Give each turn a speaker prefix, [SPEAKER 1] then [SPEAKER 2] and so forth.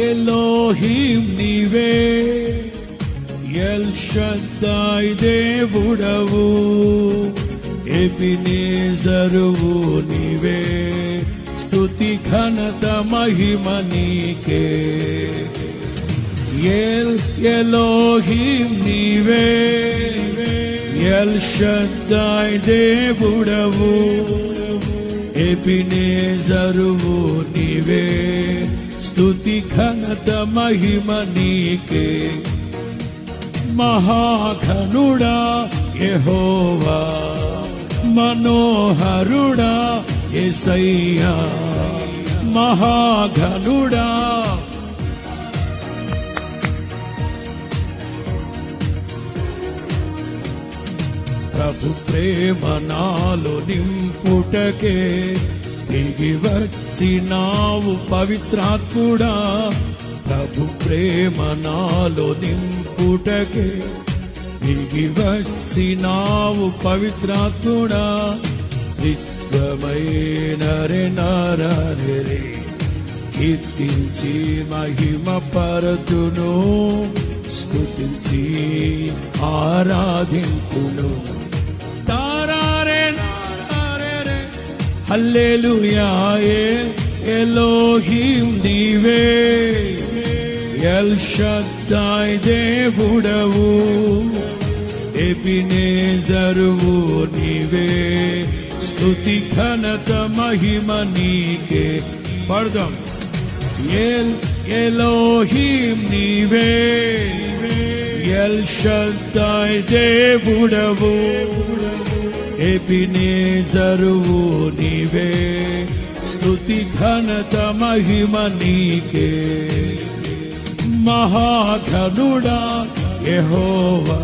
[SPEAKER 1] ఎలోహిం నీవే, ఎల్ షద్దాయ్ దేవుడవు, ఎబినేజరువు నీవే, స్తుతి ఘనత మహిమ నీకే. ఎలోహిం నీవే, ఎల్ షద్దాయ్ దేవుడవు, ఎబినేజరువు నీవే, స్తుతి ఘనత మహిమ నీకే. మహాఘనుడా యెహోవా, మనోహరుడా యేసయ్యా, మహాఘనుడా ప్రభు ప్రేమ నాలో నింపుటకే దిగి వచ్చినావు పవిత్రాత్ముడా. ప్రభు ప్రేమ నాలో నింపుటకే దిగి వచ్చినావు పవిత్రాత్ముడా. నిత్యమైన నరరే కీర్తించి మహిమ పరతును, స్తుతించి ఆరాధింతును. తారారే నారే హల్లెలూయా. ఎలోహిం నీవే, ఎల్ షద్దాయ్ దేవుడవు, ఎబినేజరువు నీవే, స్తుతి ఘనత మహిమ నీకే. పడదాం. ఎలోహిం నీవే, ఎల్ షద్దాయ్ దేవుడవు, ఎబినేజరువు నీవే, స్తుతి ఘనత మహిమ నీకే. మహాఘనుడా యెహోవా,